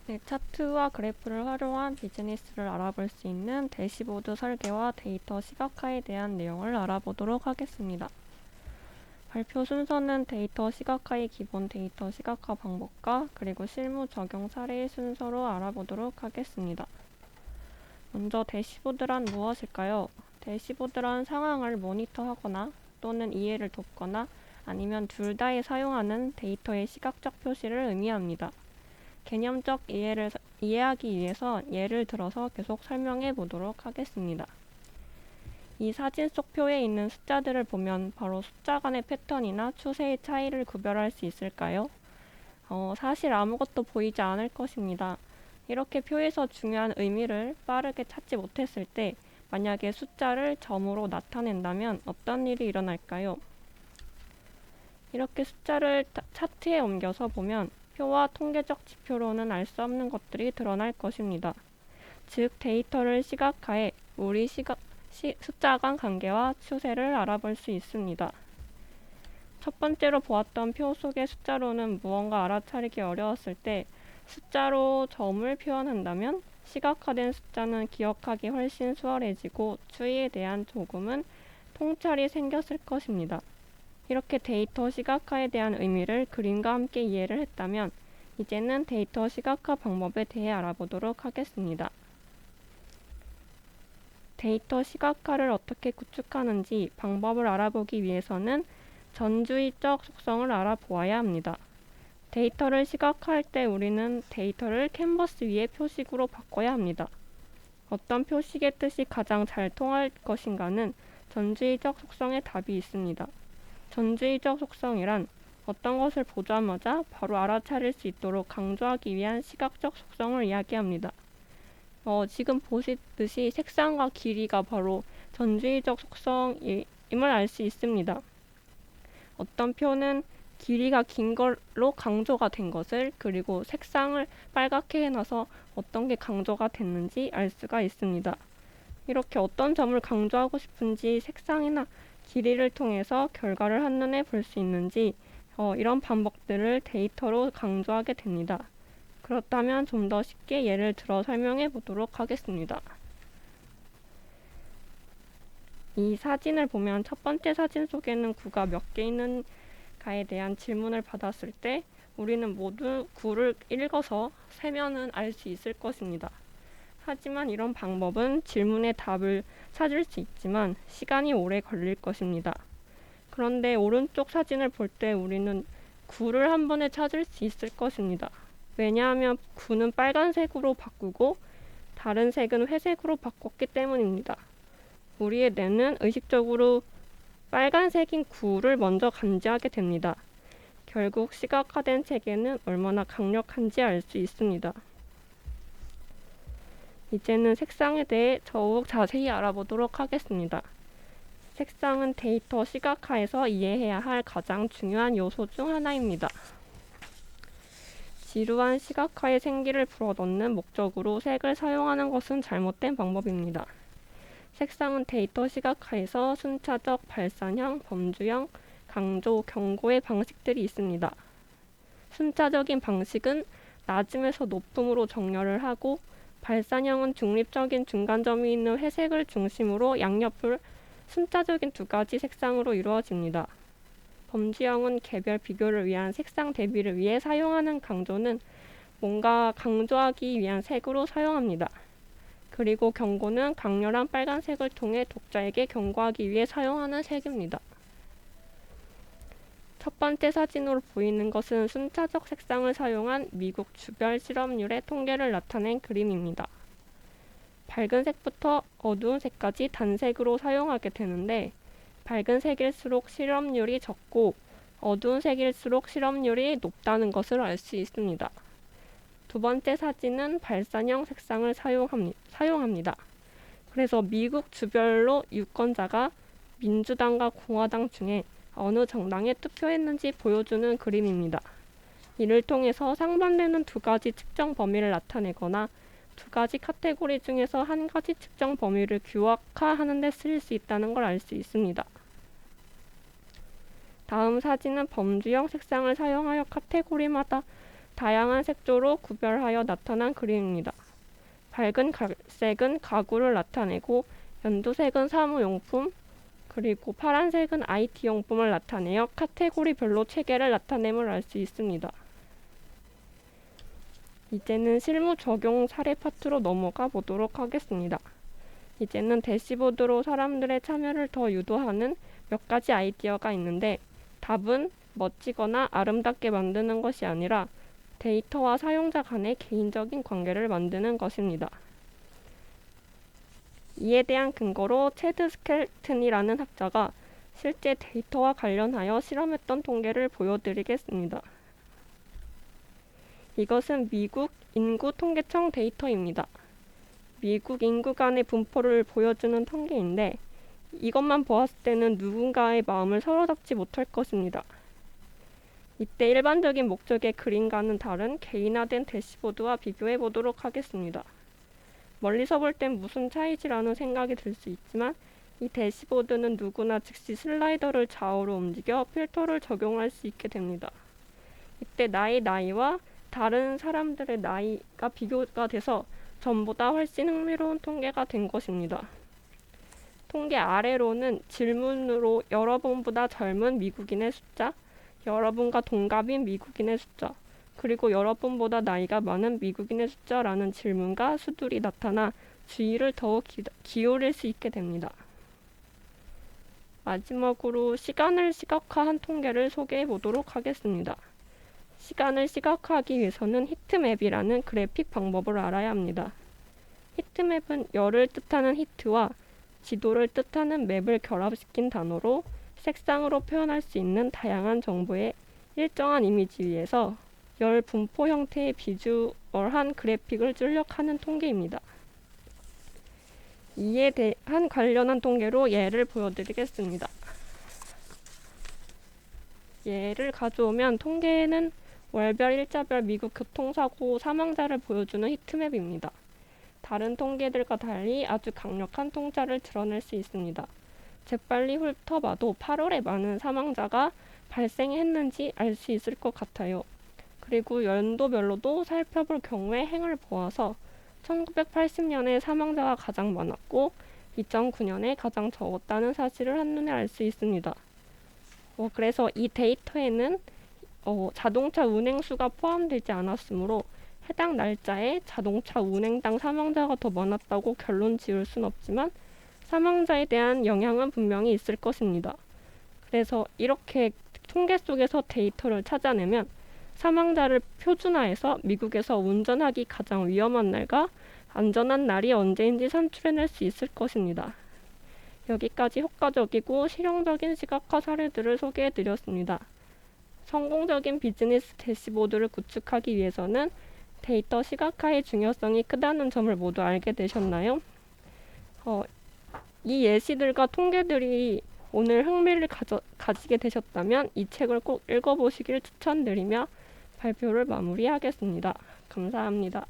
네, 차트와 그래프를 활용한 비즈니스를 알아볼 수 있는 대시보드 설계와 데이터 시각화에 대한 내용을 알아보도록 하겠습니다. 발표 순서는 데이터 시각화의 기본 데이터 시각화 방법과 그리고 실무 적용 사례의 순서로 알아보도록 하겠습니다. 먼저 대시보드란 무엇일까요? 대시보드란 상황을 모니터하거나 또는 이해를 돕거나 아니면 둘 다에 사용하는 데이터의 시각적 표시를 의미합니다. 개념적 이해를 이해하기 위해서 예를 들어서 계속 설명해 보도록 하겠습니다. 이 사진 속 표에 있는 숫자들을 보면 바로 숫자 간의 패턴이나 추세의 차이를 구별할 수 있을까요? 사실 아무것도 보이지 않을 것입니다. 이렇게 표에서 중요한 의미를 빠르게 찾지 못했을 때 만약에 숫자를 점으로 나타낸다면 어떤 일이 일어날까요? 이렇게 숫자를 차트에 옮겨서 보면 표와 통계적 지표로는 알 수 없는 것들이 드러날 것입니다. 즉 데이터를 시각화해 우리 숫자 간 관계와 추세를 알아볼 수 있습니다. 첫 번째로 보았던 표 속의 숫자로는 무언가 알아차리기 어려웠을 때 숫자로 점을 표현한다면 시각화된 숫자는 기억하기 훨씬 수월해지고 추이에 대한 조금은 통찰이 생겼을 것입니다. 이렇게 데이터 시각화에 대한 의미를 그림과 함께 이해를 했다면 이제는 데이터 시각화 방법에 대해 알아보도록 하겠습니다. 데이터 시각화를 어떻게 구축하는지 방법을 알아보기 위해서는 전주의적 속성을 알아보아야 합니다. 데이터를 시각화할 때 우리는 데이터를 캔버스 위의 표식으로 바꿔야 합니다. 어떤 표식의 뜻이 가장 잘 통할 것인가는 전주의적 속성의 답이 있습니다. 전주의적 속성이란 어떤 것을 보자마자 바로 알아차릴 수 있도록 강조하기 위한 시각적 속성을 이야기합니다. 지금 보시듯이 색상과 길이가 바로 전주의적 속성임을 알 수 있습니다. 어떤 표는 길이가 긴 걸로 강조가 된 것을 그리고 색상을 빨갛게 해놔서 어떤 게 강조가 됐는지 알 수가 있습니다. 이렇게 어떤 점을 강조하고 싶은지 색상이나 길이를 통해서 결과를 한눈에 볼 수 있는지 이런 방법들을 데이터로 강조하게 됩니다. 그렇다면 좀 더 쉽게 예를 들어 설명해 보도록 하겠습니다. 이 사진을 보면 첫 번째 사진 속에는 구가 몇 개 있는가에 대한 질문을 받았을 때 우리는 모두 구를 읽어서 세면은 알 수 있을 것입니다. 하지만 이런 방법은 질문의 답을 찾을 수 있지만 시간이 오래 걸릴 것입니다. 그런데 오른쪽 사진을 볼 때 우리는 구를 한 번에 찾을 수 있을 것입니다. 왜냐하면 구는 빨간색으로 바꾸고 다른 색은 회색으로 바꿨기 때문입니다. 우리의 뇌는 의식적으로 빨간색인 구를 먼저 감지하게 됩니다. 결국 시각화된 체계는 얼마나 강력한지 알 수 있습니다. 이제는 색상에 대해 더욱 자세히 알아보도록 하겠습니다. 색상은 데이터 시각화에서 이해해야 할 가장 중요한 요소 중 하나입니다. 지루한 시각화에 생기를 불어넣는 목적으로 색을 사용하는 것은 잘못된 방법입니다. 색상은 데이터 시각화에서 순차적, 발산형, 범주형, 강조, 경고의 방식들이 있습니다. 순차적인 방식은 낮음에서 높음으로 정렬을 하고 발산형은 중립적인 중간점이 있는 회색을 중심으로 양옆을 순차적인 두 가지 색상으로 이루어집니다. 범주형은 개별 비교를 위한 색상 대비를 위해 사용하는 강조는 뭔가 강조하기 위한 색으로 사용합니다. 그리고 경고는 강렬한 빨간색을 통해 독자에게 경고하기 위해 사용하는 색입니다. 첫 번째 사진으로 보이는 것은 순차적 색상을 사용한 미국 주별 실험률의 통계를 나타낸 그림입니다. 밝은 색부터 어두운 색까지 단색으로 사용하게 되는데 밝은 색일수록 실험률이 적고 어두운 색일수록 실험률이 높다는 것을 알 수 있습니다. 두 번째 사진은 발산형 색상을 사용합니다. 그래서 미국 주별로 유권자가 민주당과 공화당 중에 어느 정당에 투표했는지 보여주는 그림입니다. 이를 통해서 상반되는 두 가지 측정 범위를 나타내거나 두 가지 카테고리 중에서 한 가지 측정 범위를 규격화하는 데 쓰일 수 있다는 걸 알 수 있습니다. 다음 사진은 범주형 색상을 사용하여 카테고리마다 다양한 색조로 구별하여 나타난 그림입니다. 밝은 갈색은 가구를 나타내고 연두색은 사무용품, 그리고 파란색은 IT용품을 나타내어 카테고리별로 체계를 나타냄을 알 수 있습니다. 이제는 실무 적용 사례 파트로 넘어가 보도록 하겠습니다. 이제는 대시보드로 사람들의 참여를 더 유도하는 몇 가지 아이디어가 있는데 답은 멋지거나 아름답게 만드는 것이 아니라 데이터와 사용자 간의 개인적인 관계를 만드는 것입니다. 이에 대한 근거로 체드 스켈튼이라는 학자가 실제 데이터와 관련하여 실험했던 통계를 보여드리겠습니다. 이것은 미국 인구통계청 데이터입니다. 미국 인구 간의 분포를 보여주는 통계인데 이것만 보았을 때는 누군가의 마음을 사로잡지 못할 것입니다. 이때 일반적인 목적의 그림과는 다른 개인화된 대시보드와 비교해 보도록 하겠습니다. 멀리서 볼 땐 무슨 차이지라는 생각이 들 수 있지만 이 대시보드는 누구나 즉시 슬라이더를 좌우로 움직여 필터를 적용할 수 있게 됩니다. 이때 나의 나이와 다른 사람들의 나이가 비교가 돼서 전보다 훨씬 흥미로운 통계가 된 것입니다. 통계 아래로는 질문으로 여러분보다 젊은 미국인의 숫자, 여러분과 동갑인 미국인의 숫자, 그리고 여러분보다 나이가 많은 미국인의 숫자라는 질문과 수들이 나타나 주의를 더욱 기울일 수 있게 됩니다. 마지막으로 시간을 시각화한 통계를 소개해 보도록 하겠습니다. 시간을 시각화하기 위해서는 히트맵이라는 그래픽 방법을 알아야 합니다. 히트맵은 열을 뜻하는 히트와 지도를 뜻하는 맵을 결합시킨 단어로 색상으로 표현할 수 있는 다양한 정보의 일정한 이미지 위에서 열 분포 형태의 비주얼한 그래픽을 출력하는 통계입니다. 이에 대한 관련한 통계로 예를 보여드리겠습니다. 예를 가져오면 통계에는 월별, 일자별 미국 교통사고 사망자를 보여주는 히트맵입니다. 다른 통계들과 달리 아주 강력한 통짜를 드러낼 수 있습니다. 재빨리 훑어봐도 8월에 많은 사망자가 발생했는지 알 수 있을 것 같아요. 그리고 연도별로도 살펴볼 경우에 행을 보아서 1980년에 사망자가 가장 많았고 2009년에 가장 적었다는 사실을 한눈에 알 수 있습니다. 그래서 이 데이터에는 자동차 운행수가 포함되지 않았으므로 해당 날짜에 자동차 운행당 사망자가 더 많았다고 결론 지을 순 없지만 사망자에 대한 영향은 분명히 있을 것입니다. 그래서 이렇게 통계 속에서 데이터를 찾아내면 사망자를 표준화해서 미국에서 운전하기 가장 위험한 날과 안전한 날이 언제인지 산출해낼 수 있을 것입니다. 여기까지 효과적이고 실용적인 시각화 사례들을 소개해드렸습니다. 성공적인 비즈니스 대시보드를 구축하기 위해서는 데이터 시각화의 중요성이 크다는 점을 모두 알게 되셨나요? 이 예시들과 통계들이 오늘 흥미를 가지게 되셨다면 이 책을 꼭 읽어보시길 추천드리며 발표를 마무리하겠습니다. 감사합니다.